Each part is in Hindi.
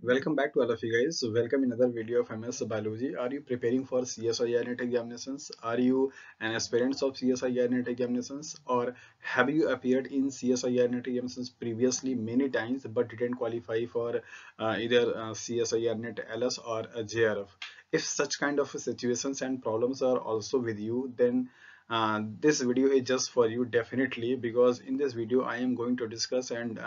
Welcome back to all of you guys. Welcome in another video of MS Biology. Are you preparing for CSIR NET examinations? Are you an aspirant of CSIR NET examinations, or have you appeared in CSIR NET examinations previously many times but didn't qualify for either CSIR NET LS or JRF? If such kind of situations and problems are also with you, then this video is just for you definitely, because in this video I am going to discuss and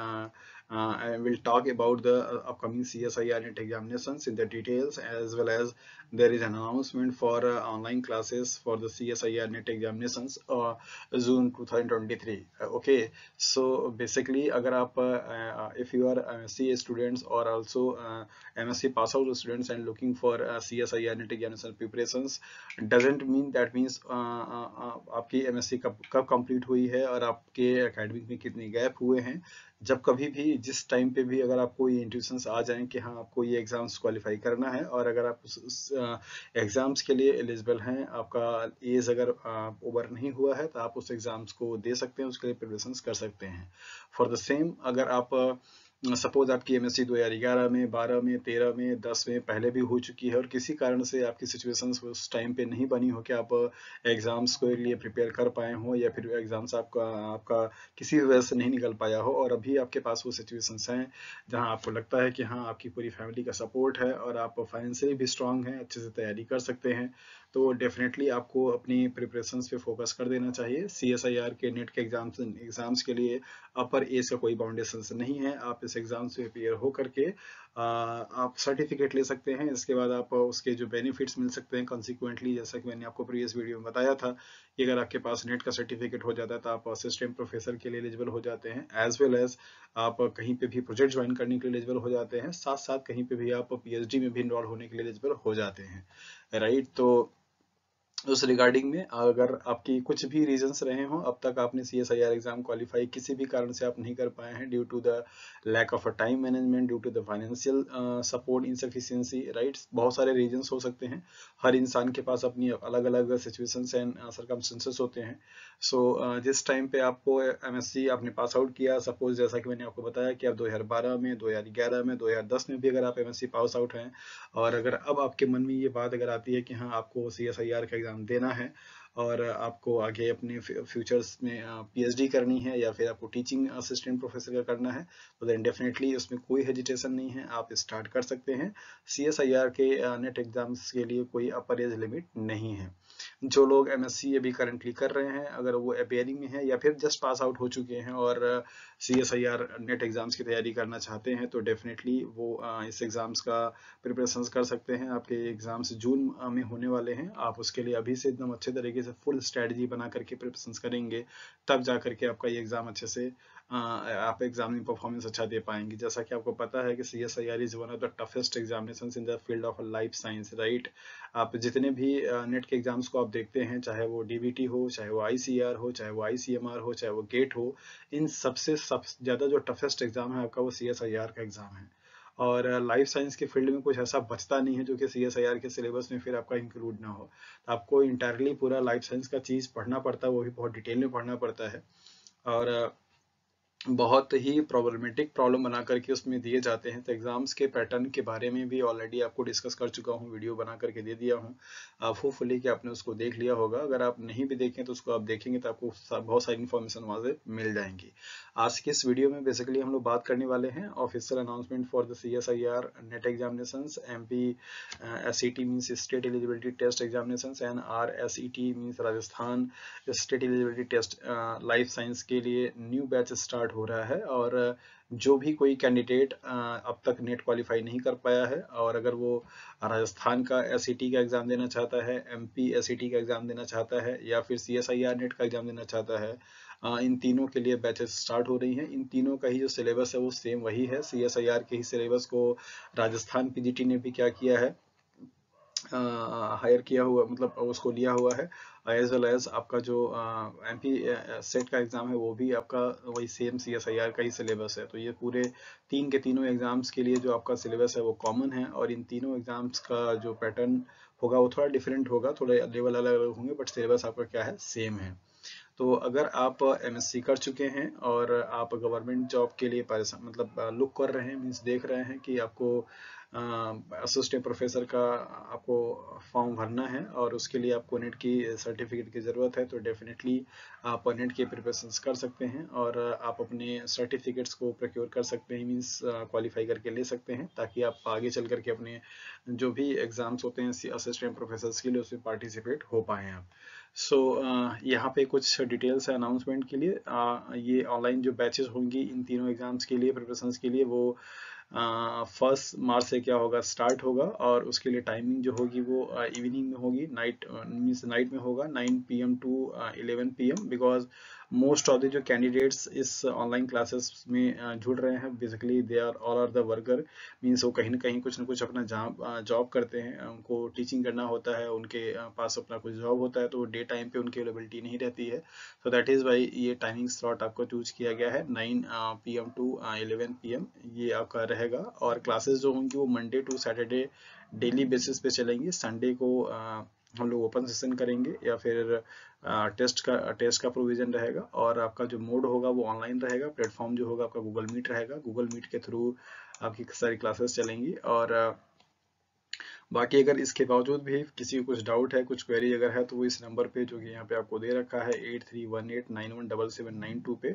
I will talk about the upcoming CSIR NET examinations in the details, as well as there is an announcement for online classes for the CSIR NET examinations June 2023. Okay, so basically अगर आप if you are MSc students or also MSc pass out students and looking for CSIR NET examination preparations, doesn't mean that means आपकी MSc कब कंप्लीट हुई है और आपके एकेडमिक में कितने गैप हुए हैं। जब कभी भी जिस टाइम पे भी अगर आपको ये इंट्यूशंस आ जाएं कि हाँ आपको ये एग्जाम्स क्वालिफाई करना है, और अगर आप उस एग्जाम्स के लिए एलिजिबल हैं, आपका एज अगर ओवर नहीं हुआ है, तो आप उस एग्जाम्स को दे सकते हैं, उसके लिए प्रिपरेशंस कर सकते हैं। फॉर द सेम, अगर आप सपोज आपकी एमएससी 2011 में, 12 में, 13 में, 10 में पहले भी हो चुकी है और किसी कारण से आपकी सिचुएशंस उस टाइम पे नहीं बनी हो कि आप एग्जाम्स के लिए प्रिपेयर कर पाए हो, या फिर एग्जाम्स आपका आपका किसी वजह से नहीं निकल पाया हो, और अभी आपके पास वो सिचुएशंस हैं जहां आपको लगता है कि हाँ आपकी पूरी फैमिली का सपोर्ट है और आप फाइनेंशियली भी स्ट्रांग हैं, अच्छे से तैयारी कर सकते हैं, तो डेफिनेटली आपको अपनी प्रिपरेशंस पे फोकस कर देना चाहिए। CSIR के नेट के एग्जाम्स के लिए अपर एज का कोई बाउंडेशन नहीं है। आप इस एग्जाम से क्लियर हो करके आप सर्टिफिकेट ले सकते हैं। इसके बाद आप उसके जो बेनिफिट्स मिल सकते हैं कॉन्सिक्वेंटली, जैसा कि मैंने आपको प्रीवियस वीडियो में बताया था कि अगर आपके पास नेट का सर्टिफिकेट हो जाता है तो आप असिस्टेंट प्रोफेसर के लिए एलिजिबल हो जाते हैं, एज वेल एज आप कहीं पे भी प्रोजेक्ट ज्वाइन करने के लिए एलिजिबल हो जाते हैं, साथ साथ कहीं पे भी आप PhD में भी इन्वॉल्व होने के लिए एलिजिबल हो जाते हैं, राइट। तो उस रिगार्डिंग में अगर आपकी कुछ भी रीजंस रहे हों, अब तक आपने CSIR एग्जाम क्वालिफाई किसी भी कारण से आप नहीं कर पाए हैं, due to the lack of a time management, due to the financial support insufficiency, right, बहुत सारे रीजंस हो सकते हैं। हर इंसान के पास अपनी अलग अलग सिचुएशंस एंड सर्कमस्टेंसेस होते हैं। सो जिस टाइम पे आपको MSc आपने पास आउट किया, सपोज जैसा कि मैंने आपको बताया कि आप 2012 में, 2011 में, 2010 में भी अगर आप MSc पास आउट हैं, और अगर अब आपके मन में ये बात अगर आती है कि हाँ आपको CSIR का एग्जाम देना है और आपको आगे अपने फ्यूचर्स में PhD करनी है, या फिर आपको टीचिंग असिस्टेंट प्रोफेसर का करना है, तो देन डेफिनेटली उसमें कोई हेजिटेशन नहीं है, आप स्टार्ट कर सकते हैं। CSIR के नेट एग्जाम्स के लिए कोई अपर एज लिमिट नहीं है। जो लोग MSc अभी करंटली कर रहे हैं, अगर वो अपेयरिंग में है या फिर जस्ट पास आउट हो चुके हैं और CSIR नेट एग्जाम्स की तैयारी करना चाहते हैं, तो डेफिनेटली वो इस एग्जाम्स का प्रिपरेशन कर सकते हैं। आपके एग्जाम्स जून में होने वाले हैं, आप उसके लिए अभी से एकदम अच्छे तरीके से फुल स्ट्रेटजी बना करके प्रिपरेशन करेंगे, तब जा करके आपका ये एग्जाम अच्छे से आप एग्जाम में परफॉर्मेंस अच्छा दे पाएंगे। जैसा कि आपको पता है कि CSIR is one of the toughest examinations in the field of life science, right. आप जितने भी नेट के एग्जाम्स को आप देखते हैं, चाहे वो DBT हो, चाहे वो ICR हो, चाहे वो ICMR हो, चाहे वो गेट हो, इन सबसे ज्यादा जो टफेस्ट एग्जाम है आपका वो CSIR का एग्जाम है। और लाइफ साइंस के फील्ड में कुछ ऐसा बचता नहीं है जो कि CSIR के सिलेबस में फिर आपका इंक्लूड ना हो, तो आपको इंटायरली पूरा लाइफ साइंस का चीज पढ़ना पड़ता है, वो भी बहुत डिटेल में पढ़ना पड़ता है, और बहुत ही प्रॉब्लमेटिक प्रॉब्लम बना करके उसमें दिए जाते हैं। तो एग्जाम्स के पैटर्न के बारे में भी ऑलरेडी आपको डिस्कस कर चुका हूँ, वीडियो बना करके दे दिया हूँ, आप होपफुली कि आपने उसको देख लिया होगा। अगर आप नहीं भी देखें तो उसको आप देखेंगे तो आपको बहुत सारी इन्फॉर्मेशन वहाँ से मिल जाएंगी। आज की इस वीडियो में बेसिकली हम लोग बात करने वाले हैं official announcement for the CSIR NET examinations, MP SET means state eligibility test examinations, and RSET means Rajasthan state eligibility test life science के लिए न्यू बैच स्टार्ट हो रहा है। और जो भी कोई कैंडिडेट अब तक नेट क्वालिफाई नहीं कर पाया है, और अगर वो राजस्थान का SET का एग्जाम देना चाहता है, MP SET का एग्जाम देना चाहता है, या फिर CSIR नेट का एग्जाम देना चाहता है, इन तीनों के लिए बैचेस स्टार्ट हो रही हैं। इन तीनों का ही जो सिलेबस है वो सेम वही है। CSIR के ही सिलेबस को राजस्थान PGT ने भी क्या किया है, हायर किया हुआ, मतलब उसको लिया हुआ है, एज वेल एज आपका जो MP सेट का एग्जाम है वो भी आपका वही सेम CSIR का ही सिलेबस है। तो ये पूरे तीन के तीनों एग्जाम्स के लिए जो आपका सिलेबस है वो कॉमन है, और इन तीनों एग्जाम्स का जो पैटर्न होगा वो थोड़ा डिफरेंट होगा, थोड़े लेवल अलग अलग होंगे, बट सिलेबस आपका क्या है, सेम है। तो अगर आप एमएससी कर चुके हैं और आप गवर्नमेंट जॉब के लिए परेशान मतलब लुक कर रहे हैं, मीन्स देख रहे हैं कि आपको असिस्टेंट प्रोफेसर का आपको फॉर्म भरना है और उसके लिए आपको नेट की सर्टिफिकेट की ज़रूरत है, तो डेफिनेटली आप नेट के प्रिपरेशंस कर सकते हैं और आप अपने सर्टिफिकेट्स को प्रोक्योर कर सकते हैं, मीन्स क्वालिफाई करके ले सकते हैं, ताकि आप आगे चल करके अपने जो भी एग्ज़ाम्स होते हैं असिस्टेंट प्रोफेसर्स के लिए उसमें पार्टिसिपेट हो पाएँ आप। सो यहाँ पे कुछ डिटेल्स है अनाउंसमेंट के लिए। ये ऑनलाइन जो बैचेस होंगी इन तीनों एग्जाम्स के लिए प्रिपरेशंस के लिए, वो 1 मार्च से क्या होगा, स्टार्ट होगा और उसके लिए टाइमिंग जो होगी वो इवनिंग में होगी, नाइट मीन्स नाइट में होगा 9 PM to 11 PM, because most of the जो कैंडिडेट्स इस ऑनलाइन क्लासेस में जुड़ रहे हैं basically they are all are the worker, means वो कहीं ना कुछ अपना जॉब करते हैं, उनको टीचिंग करना होता है, उनके पास अपना कुछ जॉब होता है, तो डे टाइम पे उनकी अवेलेबिलिटी नहीं रहती है। सो दैट इज़ वाई ये टाइमिंग स्लॉट आपको चूज किया गया है 9 PM टू 11 PM ये आपका रहेगा। और क्लासेस जो होंगी वो Monday to Saturday daily basis पे चलेंगी। संडे को हम लोग ओपन सेशन करेंगे या फिर टेस्ट का प्रोविजन रहेगा, और आपका जो मोड होगा वो ऑनलाइन रहेगा। प्लेटफॉर्म जो होगा आपका गूगल मीट रहेगा, गूगल मीट के थ्रू आपकी सारी क्लासेस चलेंगी। और बाकी अगर इसके बावजूद भी किसी को कुछ डाउट है, कुछ क्वेरी अगर है, तो वो इस नंबर पे जो कि यहाँ पे आपको दे रखा है 8318917792 पे,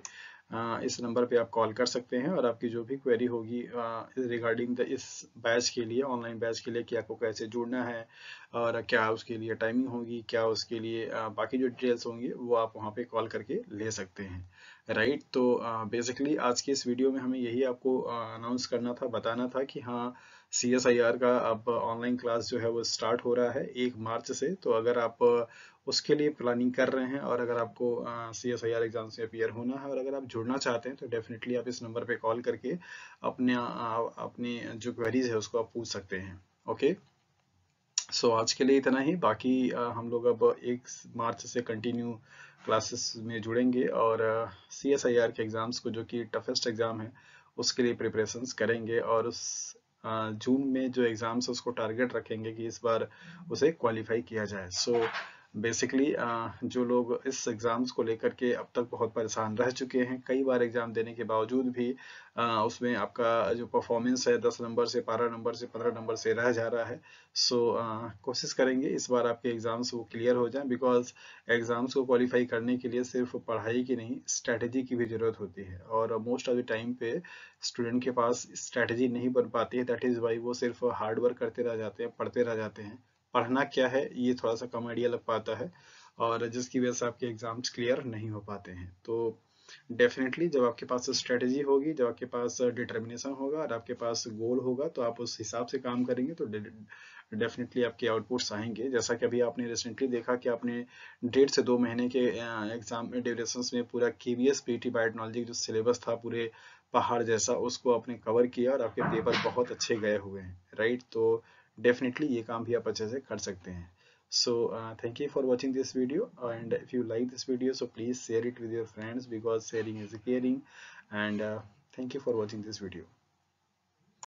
इस नंबर पे आप कॉल कर सकते हैं और आपकी जो भी क्वेरी होगी रिगार्डिंग द इस बैच के लिए, ऑनलाइन बैच के लिए, कि आपको कैसे जुड़ना है और क्या उसके लिए टाइमिंग होगी, क्या उसके लिए बाकी जो डिटेल्स होंगी वो आप वहाँ पे कॉल करके ले सकते हैं। राइट, तो बेसिकली आज की इस वीडियो में हमें यही आपको अनाउंस करना था, बताना था कि हाँ, CSIR का अब ऑनलाइन क्लास जो है वो स्टार्ट हो रहा है 1 मार्च से। तो अगर आप उसके लिए प्लानिंग कर रहे हैं और अगर आपको CSIR एग्जाम्स में अपीयर होना है और अगर आप जुड़ना चाहते हैं, तो डेफिनेटली आप इस नंबर पे कॉल करके अपने जो क्वेरीज है उसको आप पूछ सकते हैं। ओके, सो आज के लिए इतना ही। बाकी हम लोग अब 1 मार्च से कंटिन्यू क्लासेस में जुड़ेंगे और CSIR के एग्ज़ाम्स को, जो कि टफेस्ट एग्ज़ाम है, उसके लिए प्रिपरेशंस करेंगे और उस जून में जो एग्ज़ाम्स है उसको टारगेट रखेंगे कि इस बार उसे क्वालिफाई किया जाए। सो बेसिकली जो लोग इस एग्ज़ाम्स को लेकर के अब तक बहुत परेशान रह चुके हैं, कई बार एग्ज़ाम देने के बावजूद भी उसमें आपका जो परफॉर्मेंस है 10 नंबर से 12 नंबर से 15 नंबर से रह जा रहा है। सो कोशिश करेंगे इस बार आपके एग्ज़ाम्स वो क्लियर हो जाएं, बिकॉज एग्ज़ाम्स को क्वालिफाई करने के लिए सिर्फ पढ़ाई की नहीं, स्ट्रैटेजी की भी ज़रूरत होती है और मोस्ट ऑफ द टाइम पे स्टूडेंट के पास स्ट्रैटेजी नहीं बन पाती है। दैट इज़ वाई वो सिर्फ हार्ड वर्क करते रह जाते हैं, पढ़ते रह जाते हैं, पढ़ना क्या है ये थोड़ा सा कम आइडिया लग पाता है, और जिसकी वजह से आपके एग्जाम्स क्लियर नहीं हो पाते हैं। तो डेफिनेटली जब आपके पास स्ट्रेटजी होगी, जब आपके पास डिटर्मिनेशन होगा और आपके पास गोल होगा, तो आप उस हिसाब से काम करेंगे तो डेफिनेटली आपके आउटपुट्स आएंगे। जैसा कि अभी आपने रिसेंटली देखा कि आपने 1.5 से 2 महीने के एग्जाम में ड्यूरेशंस में पूरा KVS PET बायोटेक्नोलॉजी जो सिलेबस था पूरे पहाड़ जैसा, उसको आपने कवर किया और आपके पेपर बहुत अच्छे गए हुए हैं। राइट, तो डेफिनेटली ये काम भी आप अच्छे से कर सकते हैं। So thank you for watching this video, and if you like this video, so please share it with your friends, because sharing is caring. And thank you for watching this video.